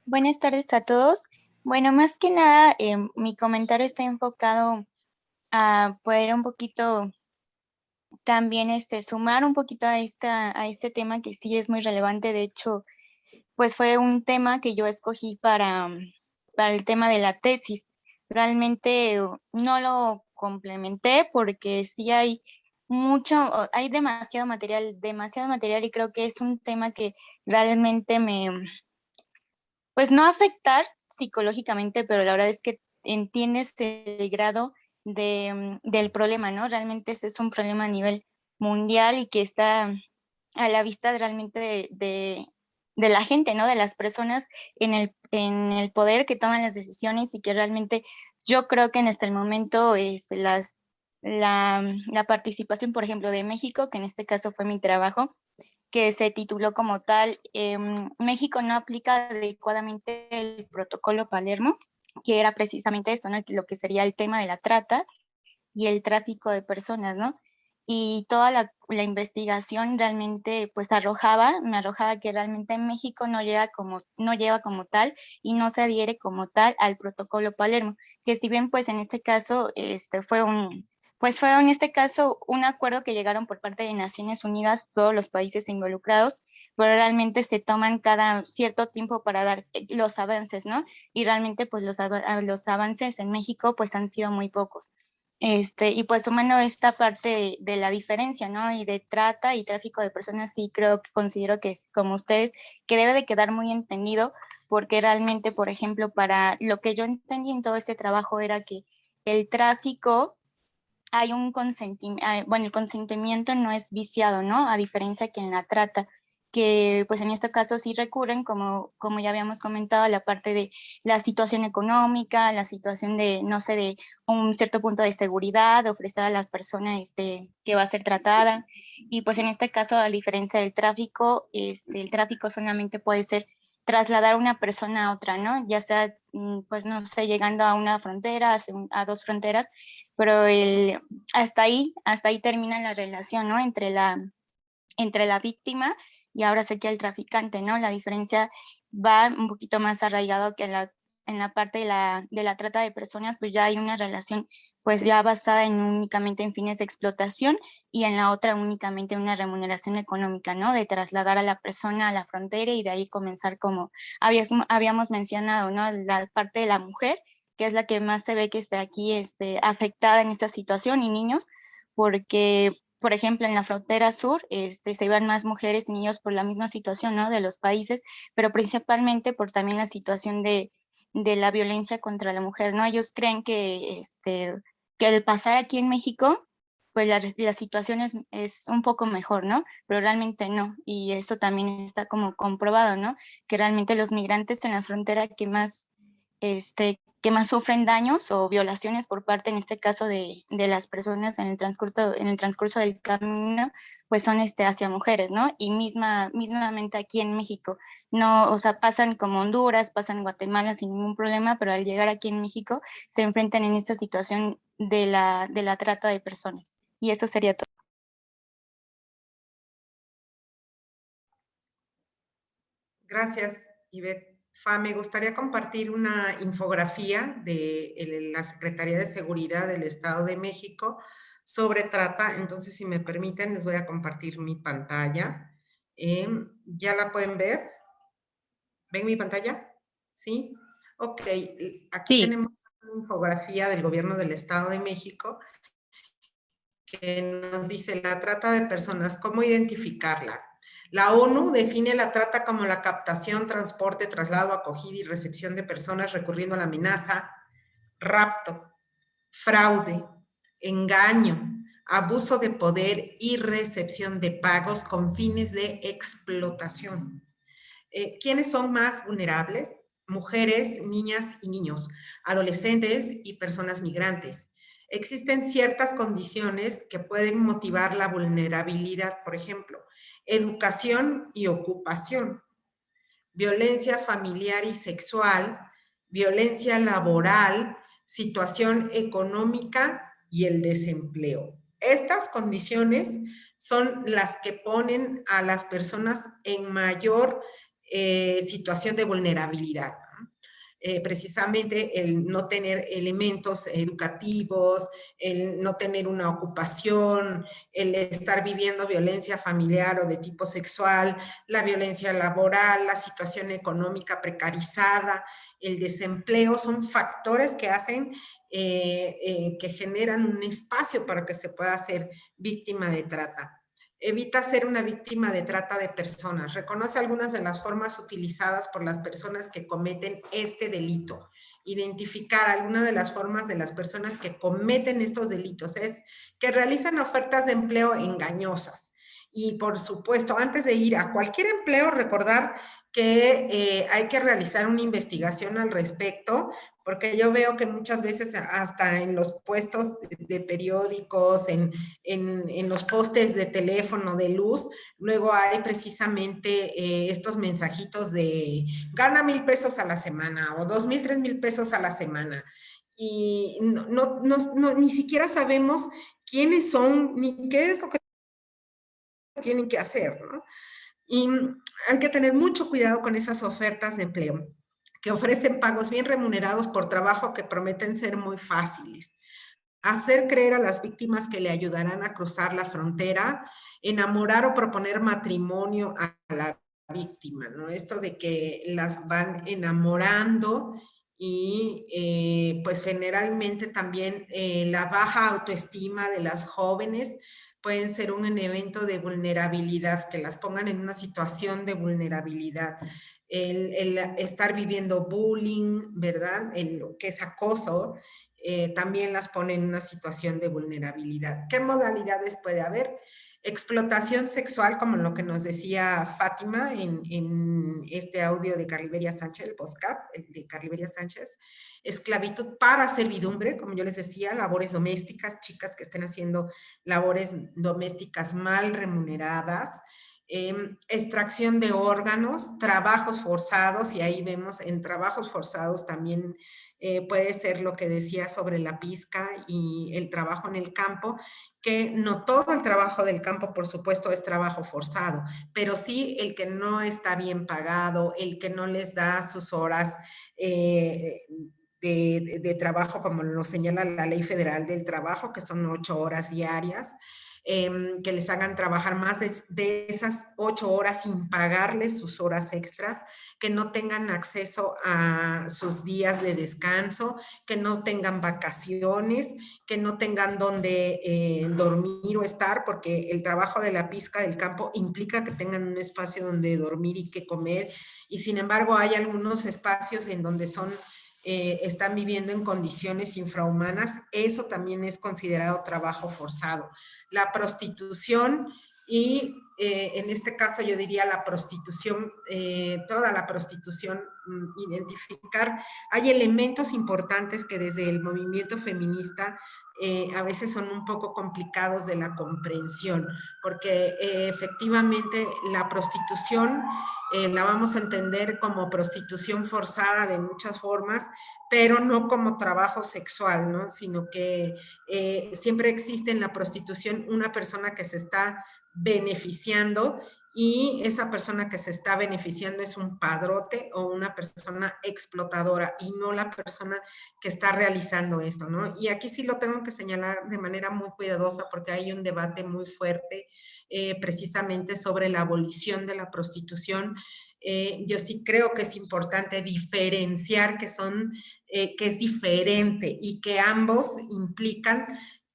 G: Buenas tardes a todos. Bueno, más que nada, mi comentario está enfocado a poder un poquito también sumar un poquito a este tema que sí es muy relevante. De hecho, pues fue un tema que yo escogí para el tema de la tesis. Realmente no lo complementé porque sí hay hay demasiado material, y creo que es un tema que realmente pues no afectar psicológicamente, pero la verdad es que entiendes el grado del problema, ¿no? Realmente este es un problema a nivel mundial y que está a la vista realmente de la gente, ¿no? De las personas en el poder que toman las decisiones, y que realmente yo creo que en el momento la participación, por ejemplo, de México, que en este caso fue mi trabajo, que se tituló como tal, México no aplica adecuadamente el protocolo Palermo. que era precisamente esto, ¿no? Lo que sería el tema de la trata y el tráfico de personas, ¿no? Y toda la investigación realmente pues me arrojaba que realmente México no lleva como tal y no se adhiere como tal al protocolo Palermo, que si bien pues en este caso fue en este caso un acuerdo que llegaron por parte de Naciones Unidas, todos los países involucrados, pero realmente se toman cada cierto tiempo para dar los avances, ¿no? Y realmente pues los avances en México pues han sido muy pocos. Y pues sumando esta parte de la diferencia, ¿no? Y de trata y tráfico de personas, sí considero que es como ustedes, que debe de quedar muy entendido, porque realmente, por ejemplo, para lo que yo entendí en todo este trabajo era que el tráfico hay un consentimiento, bueno, el consentimiento no es viciado, ¿no? A diferencia que en la trata, que pues en este caso sí recurren, como ya habíamos comentado, a la parte de la situación económica, la situación de, no sé, de un cierto punto de seguridad, de ofrecer a la persona que va a ser tratada. Y pues en este caso, a diferencia del tráfico, el tráfico solamente puede ser trasladar a una persona a otra, ¿no? Ya sea, pues no sé, llegando a una frontera, a dos fronteras, pero hasta ahí termina la relación, ¿no? Entre la víctima y ahora sé que el traficante, ¿no? La diferencia va un poquito más arraigado que en la parte de la trata de personas, pues ya hay una relación pues ya basada únicamente en fines de explotación y en la otra únicamente una remuneración económica, ¿no? De trasladar a la persona a la frontera y de ahí comenzar como habíamos mencionado, ¿no? La parte de la mujer, que es la que más se ve que está aquí afectada en esta situación y niños, porque por ejemplo, en la frontera sur se iban más mujeres y niños por la misma situación, ¿no? De los países, pero principalmente por también la situación de la violencia contra la mujer, ¿no? Ellos creen que al pasar aquí en México, pues la situación es un poco mejor, ¿no? Pero realmente no, y esto también está como comprobado, ¿no? Que realmente los migrantes en la frontera que más sufren daños o violaciones por parte, en este caso, de las personas en el transcurso del camino, pues son hacia mujeres, ¿no? Y mismamente aquí en México, no, o sea, pasan como Honduras, pasan Guatemala sin ningún problema, pero al llegar aquí en México se enfrentan en esta situación de la trata de personas. Y eso sería todo.
A: Gracias, Ivette. Me gustaría compartir una infografía de la Secretaría de Seguridad del Estado de México sobre trata. Entonces, si me permiten, les voy a compartir mi pantalla. ¿Ya la pueden ver? ¿Ven mi pantalla? ¿Sí? Ok, aquí
D: Sí.
A: tenemos una infografía del Gobierno del Estado de México que nos dice la trata de personas, cómo identificarla. La ONU define la trata como la captación, transporte, traslado, acogida y recepción de personas recurriendo a la amenaza, rapto, fraude, engaño, abuso de poder y recepción de pagos con fines de explotación. ¿Quiénes son más vulnerables? Mujeres, niñas y niños, adolescentes y personas migrantes. Existen ciertas condiciones que pueden motivar la vulnerabilidad, por ejemplo, educación y ocupación, violencia familiar y sexual, violencia laboral, situación económica y el desempleo. Estas condiciones son las que ponen a las personas en mayor situación de vulnerabilidad. Precisamente el no tener elementos educativos, el no tener una ocupación, el estar viviendo violencia familiar o de tipo sexual, la violencia laboral, la situación económica precarizada, el desempleo, son factores que hacen, que generan un espacio para que se pueda ser víctima de trata. Evita ser una víctima de trata de personas. Reconoce algunas de las formas utilizadas por las personas que cometen este delito. Identificar algunas de las formas de las personas que cometen estos delitos es que realizan ofertas de empleo engañosas. Y por supuesto, antes de ir a cualquier empleo, recordar que hay que realizar una investigación al respecto porque yo veo que muchas veces hasta en los puestos de periódicos, en los postes de teléfono, de luz, luego hay precisamente estos mensajitos de gana 1,000 pesos a la semana o 2,000, 3,000 pesos a la semana. Y ni siquiera sabemos quiénes son ni qué es lo que tienen que hacer, ¿no? Y hay que tener mucho cuidado con esas ofertas de empleo que ofrecen pagos bien remunerados por trabajo que prometen ser muy fáciles. Hacer creer a las víctimas que le ayudarán a cruzar la frontera, enamorar o proponer matrimonio a la víctima, ¿no? Esto de que las van enamorando y pues generalmente también la baja autoestima de las jóvenes pueden ser un evento de vulnerabilidad, que las pongan en una situación de vulnerabilidad. El estar viviendo bullying, ¿verdad? Lo que es acoso, también las pone en una situación de vulnerabilidad. ¿Qué modalidades puede haber? Explotación sexual, como lo que nos decía Fátima en este audio de Carliberia Sánchez, el podcast de Carliberia Sánchez. Esclavitud para servidumbre, como yo les decía, labores domésticas, chicas que estén haciendo labores domésticas mal remuneradas. Extracción de órganos, trabajos forzados, y ahí vemos en trabajos forzados también puede ser lo que decía sobre la pizca y el trabajo en el campo, que no todo el trabajo del campo, por supuesto, es trabajo forzado, pero sí el que no está bien pagado, el que no les da sus horas de trabajo, como lo señala la Ley Federal del Trabajo, que son 8 horas diarias, que les hagan trabajar más de esas 8 horas sin pagarles sus horas extras, que no tengan acceso a sus días de descanso, que no tengan vacaciones, que no tengan donde dormir o estar, porque el trabajo de la pizca del campo implica que tengan un espacio donde dormir y que comer, y sin embargo hay algunos espacios en donde están viviendo en condiciones infrahumanas. Eso también es considerado trabajo forzado. La prostitución y en este caso yo diría la prostitución, toda la prostitución, identificar, hay elementos importantes que desde el movimiento feminista a veces son un poco complicados de la comprensión, porque efectivamente la prostitución la vamos a entender como prostitución forzada de muchas formas, pero no como trabajo sexual, ¿no? Sino que siempre existe en la prostitución una persona que se está beneficiando y esa persona que se está beneficiando es un padrote o una persona explotadora y no la persona que está realizando esto, ¿no? Y aquí sí lo tengo que señalar de manera muy cuidadosa porque hay un debate muy fuerte precisamente sobre la abolición de la prostitución. Yo sí creo que es importante diferenciar que es diferente y que ambos implican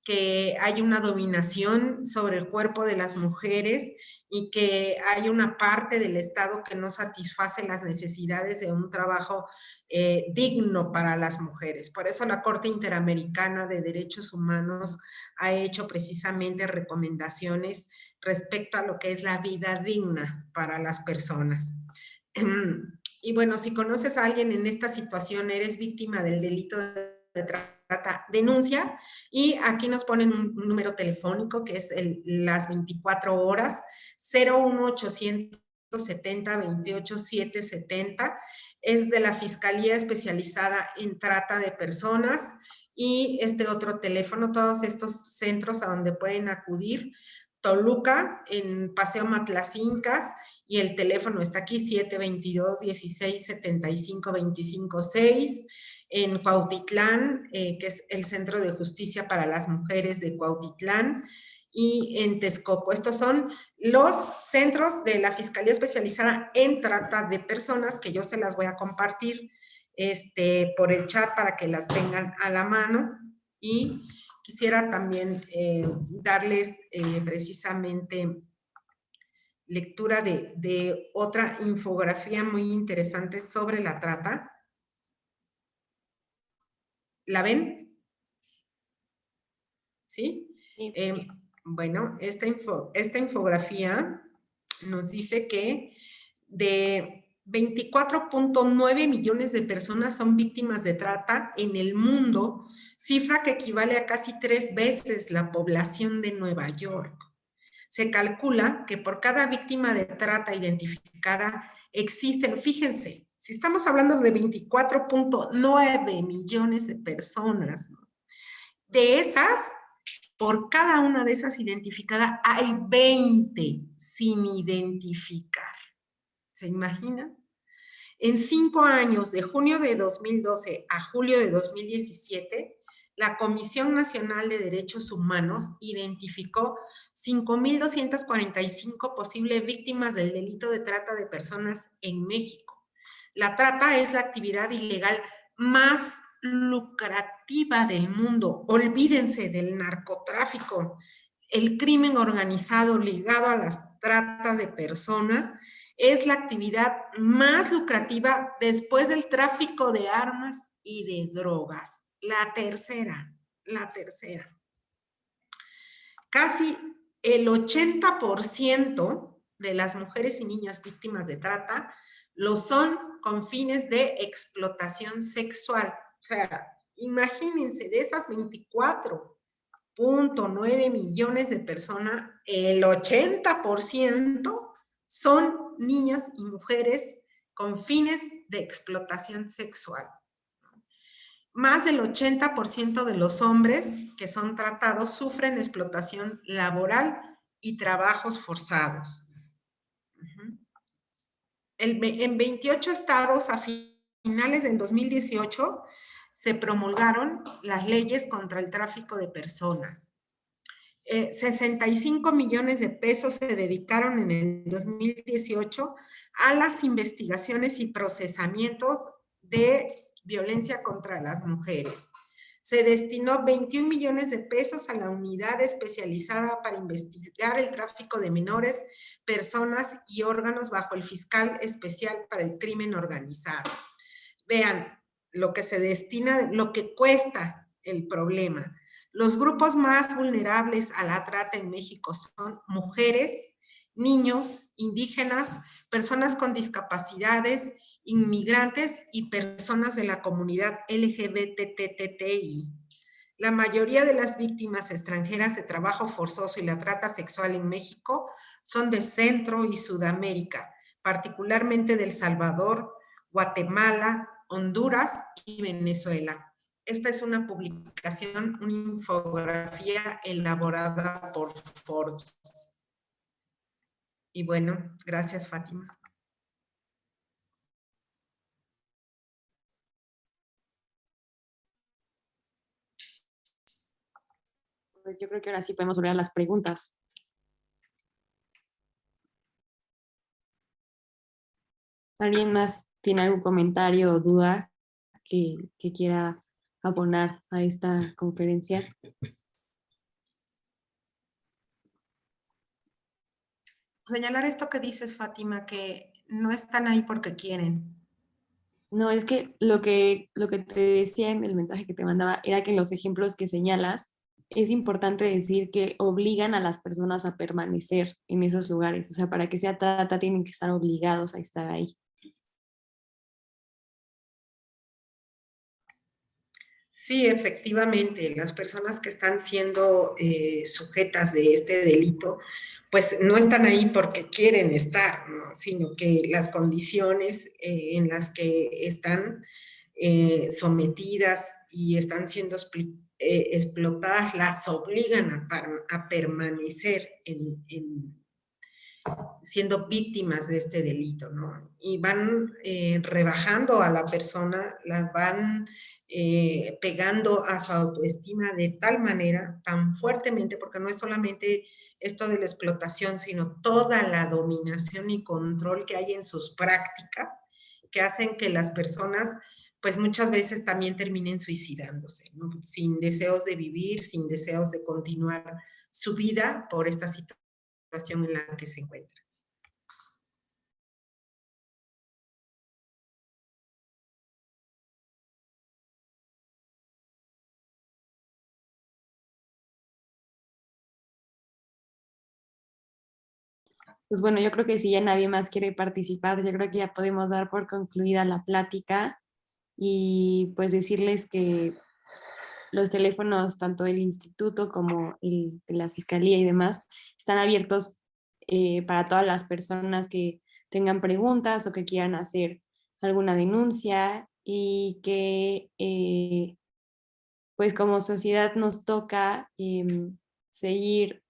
A: que hay una dominación sobre el cuerpo de las mujeres y que hay una parte del Estado que no satisface las necesidades de un trabajo digno para las mujeres. Por eso la Corte Interamericana de Derechos Humanos ha hecho precisamente recomendaciones respecto a lo que es la vida digna para las personas. Y bueno, si conoces a alguien en esta situación, eres víctima del delito de trata, denuncia, y aquí nos ponen un número telefónico que es las 24 horas, 01800 70 28 770, es de la Fiscalía Especializada en Trata de Personas, y este otro teléfono, todos estos centros a donde pueden acudir: Toluca, en Paseo Matlacincas, y el teléfono está aquí, 722-1675-256, en Cuautitlán, que es el Centro de Justicia para las Mujeres de Cuautitlán, y en Texcoco. Estos son los centros de la Fiscalía Especializada en Trata de Personas, que yo se las voy a compartir por el chat para que las tengan a la mano. Y quisiera también darles precisamente lectura de otra infografía muy interesante sobre la trata. ¿La ven? ¿Sí?
B: Sí.
A: Bueno, esta infografía nos dice que 24.9 millones de personas son víctimas de trata en el mundo, cifra que equivale a casi 3 veces la población de Nueva York. Se calcula que por cada víctima de trata identificada existen, fíjense, si estamos hablando de 24.9 millones de personas, ¿no? De esas, por cada una de esas identificadas, hay 20 sin identificar. ¿Se imaginan? En 5 años, de junio de 2012 a julio de 2017, la Comisión Nacional de Derechos Humanos identificó 5.245 posibles víctimas del delito de trata de personas en México. La trata es la actividad ilegal más lucrativa del mundo. Olvídense del narcotráfico. El crimen organizado ligado a las tratas de personas es la actividad más lucrativa después del tráfico de armas y de drogas. La tercera. Casi el 80% de las mujeres y niñas víctimas de trata lo son con fines de explotación sexual. O sea, imagínense, de esas 24.9 millones de personas, el 80% son niñas y mujeres con fines de explotación sexual. Más del 80% de los hombres que son tratados sufren explotación laboral y trabajos forzados. En 28 estados a finales del 2018 se promulgaron las leyes contra el tráfico de personas. 65 millones de pesos se dedicaron en el 2018 a las investigaciones y procesamientos de violencia contra las mujeres. Se destinó 21 millones de pesos a la unidad especializada para investigar el tráfico de menores, personas y órganos bajo el fiscal especial para el crimen organizado. Vean lo que se destina, lo que cuesta el problema. Los grupos más vulnerables a la trata en México son mujeres, niños, indígenas, personas con discapacidades, inmigrantes y personas de la comunidad LGBTTI. La mayoría de las víctimas extranjeras de trabajo forzoso y la trata sexual en México son de Centro y Sudamérica, particularmente de El Salvador, Guatemala, Honduras y Venezuela. Esta es una publicación, una infografía elaborada por Forbes. Y bueno, gracias, Fátima.
B: Pues yo creo que ahora sí podemos volver a las preguntas. ¿Alguien más tiene algún comentario o duda que quiera abonar a esta conferencia?
A: Señalar esto que dices, Fátima, que no están ahí porque quieren.
B: No, es que lo que te decía en el mensaje que te mandaba era que en los ejemplos que señalas es importante decir que obligan a las personas a permanecer en esos lugares. O sea, para que sea trata tienen que estar obligados a estar ahí.
A: Sí, efectivamente, las personas que están siendo sujetas de este delito, pues no están ahí porque quieren estar, ¿no? Sino que las condiciones en las que están sometidas y están siendo explotadas las obligan a permanecer siendo víctimas de este delito, ¿no? Y van rebajando a la persona, las van pegando a su autoestima de tal manera, tan fuertemente, porque no es solamente esto de la explotación, sino toda la dominación y control que hay en sus prácticas, que hacen que las personas, pues muchas veces también terminen suicidándose, ¿no? Sin deseos de vivir, sin deseos de continuar su vida por esta situación en la que se encuentran.
B: pues bueno, yo creo que si ya nadie más quiere participar, yo creo que ya podemos dar por concluida la plática y pues decirles que los teléfonos, tanto del instituto como de la fiscalía y demás, están abiertos para todas las personas que tengan preguntas o que quieran hacer alguna denuncia y que pues como sociedad nos toca seguir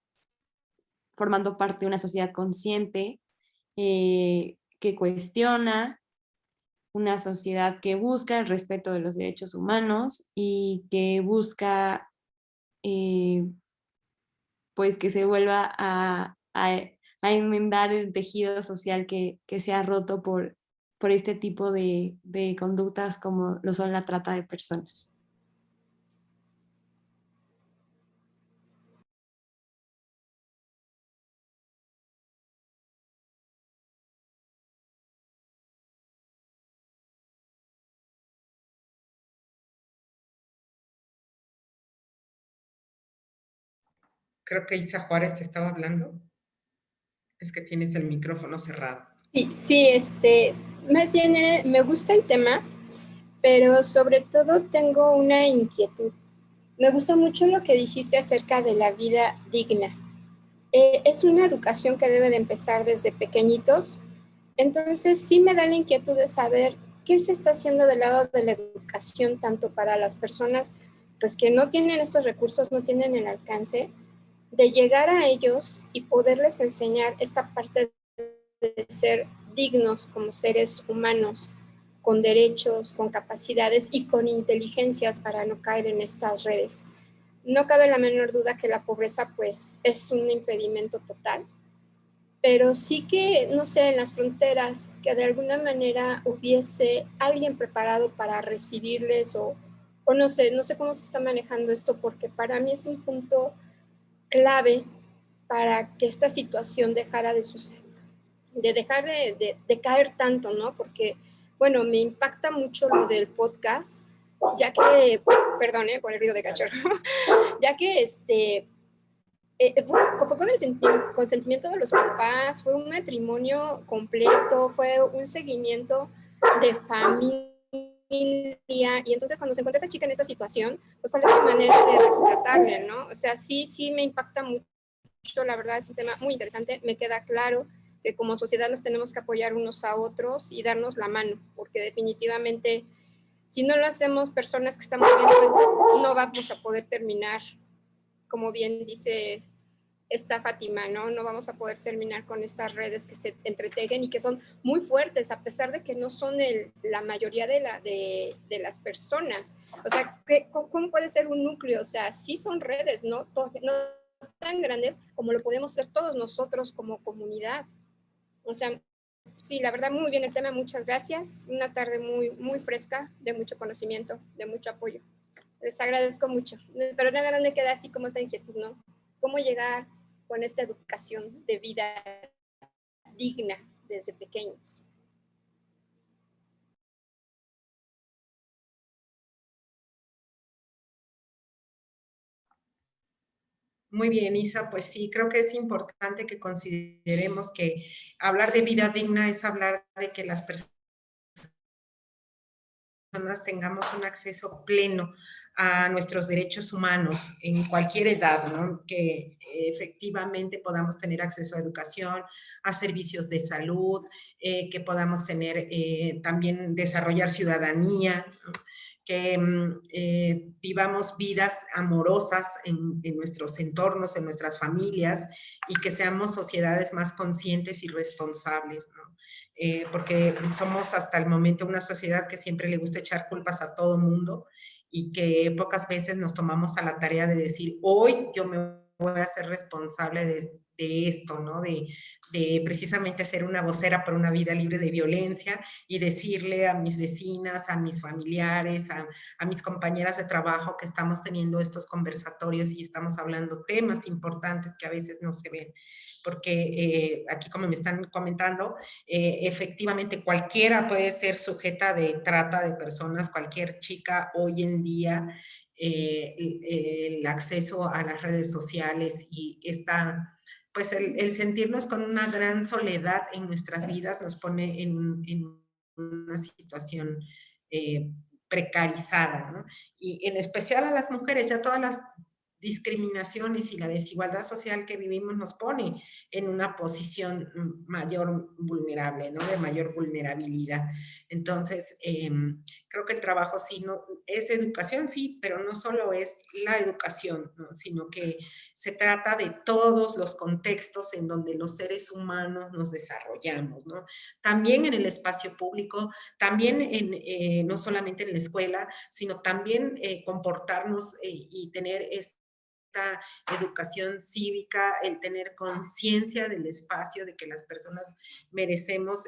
B: formando parte de una sociedad consciente que cuestiona, una sociedad que busca el respeto de los derechos humanos y que busca eh, pues que se vuelva a enmendar el tejido social que se ha roto por este tipo de conductas como lo son la trata de personas.
A: Creo que Isa Juárez te estaba hablando. Es que tienes el micrófono cerrado.
H: Sí, más bien me gusta el tema, pero sobre todo tengo una inquietud. Me gustó mucho lo que dijiste acerca de la vida digna. Es una educación que debe de empezar desde pequeñitos. Entonces sí me da la inquietud de saber qué se está haciendo del lado de la educación, tanto para las personas pues, que no tienen estos recursos, no tienen el alcance, de llegar a ellos y poderles enseñar esta parte de ser dignos como seres humanos, con derechos, con capacidades y con inteligencias para no caer en estas redes. No cabe la menor duda que la pobreza pues es un impedimento total, pero sí que, no sé, en las fronteras, que de alguna manera hubiese alguien preparado para recibirles o no sé cómo se está manejando esto, porque para mí es un punto clave para que esta situación dejara de suceder, de dejar de caer tanto, ¿no? Porque, bueno, me impacta mucho lo del podcast, ya que, perdone por el ruido de cachorro, ya que fue con el consentimiento de los papás, fue un matrimonio completo, fue un seguimiento de familia, y entonces cuando se encuentra esa chica en esta situación, pues cuál es la manera de rescatarle, ¿no? O sea, sí me impacta mucho, la verdad es un tema muy interesante, me queda claro que como sociedad nos tenemos que apoyar unos a otros y darnos la mano, porque definitivamente si no lo hacemos personas que estamos viendo esto, no vamos a poder terminar, como bien dice esta Fátima, ¿no? No vamos a poder terminar con estas redes que se entretejen y que son muy fuertes, a pesar de que no son la mayoría de las personas. O sea, ¿cómo puede ser un núcleo? O sea, sí son redes, ¿no? No tan grandes como lo podemos ser todos nosotros como comunidad. O sea, sí, la verdad, muy bien el tema, muchas gracias. Una tarde muy fresca, de mucho conocimiento, de mucho apoyo. Les agradezco mucho. Pero nada más me queda así como esa inquietud, ¿no? ¿Cómo llegar con esta educación de vida digna desde pequeños?
A: Muy bien, Isa, pues sí, creo que es importante que consideremos que hablar de vida digna es hablar de que las personas tengamos un acceso pleno a nuestros derechos humanos en cualquier edad, ¿no? Que efectivamente podamos tener acceso a educación, a servicios de salud, que podamos tener también desarrollar ciudadanía, ¿no? Que vivamos vidas amorosas en nuestros entornos, en nuestras familias y que seamos sociedades más conscientes y responsables, ¿no? Porque somos hasta el momento una sociedad que siempre le gusta echar culpas a todo mundo y que pocas veces nos tomamos a la tarea de decir, hoy yo me voy a ser responsable de esto, ¿no? De precisamente ser una vocera por una vida libre de violencia y decirle a mis vecinas, a mis familiares, a mis compañeras de trabajo que estamos teniendo estos conversatorios y estamos hablando temas importantes que a veces no se ven. Porque aquí, como me están comentando, efectivamente cualquiera puede ser sujeta de trata de personas, cualquier chica hoy en día, el acceso a las redes sociales y esta pues el sentirnos con una gran soledad en nuestras vidas nos pone en una situación precarizada, ¿no? Y en especial a las mujeres, ya todas las discriminaciones y la desigualdad social que vivimos nos pone en una posición mayor vulnerable, ¿no? De mayor vulnerabilidad. Entonces, creo que el trabajo sí, no, es educación, sí, pero no solo es la educación, ¿no? Sino que se trata de todos los contextos en donde los seres humanos nos desarrollamos, ¿no? También en el espacio público, también no solamente en la escuela, sino también comportarnos y tener esta educación cívica, el tener conciencia del espacio, de que las personas merecemos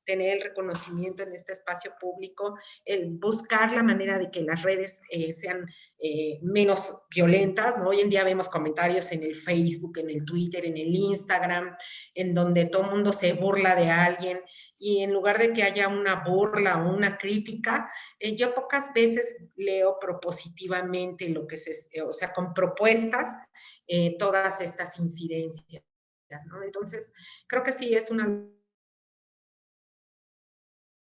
A: tener el reconocimiento en este espacio público, el buscar la manera de que las redes sean menos violentas, ¿no? Hoy en día vemos comentarios en el Facebook, en el Twitter, en el Instagram, en donde todo el mundo se burla de alguien, y en lugar de que haya una burla o una crítica, yo pocas veces leo propositivamente lo que o sea, con propuestas, todas estas incidencias, ¿no? Entonces, creo que sí es una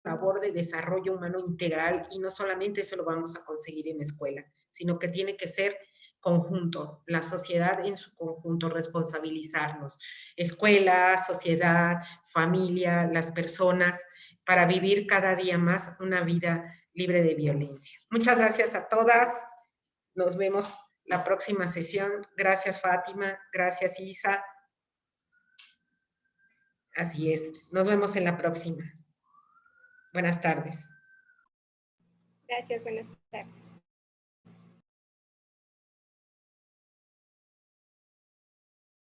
A: labor de desarrollo humano integral, y no solamente eso lo vamos a conseguir en escuela, sino que tiene que ser conjunto, la sociedad en su conjunto, responsabilizarnos, escuela, sociedad, familia, las personas, para vivir cada día más una vida libre de violencia. Muchas gracias a todas, nos vemos la próxima sesión. Gracias, Fátima, gracias, Isa. Así es, nos vemos en la próxima. Buenas tardes.
H: Gracias, buenas tardes.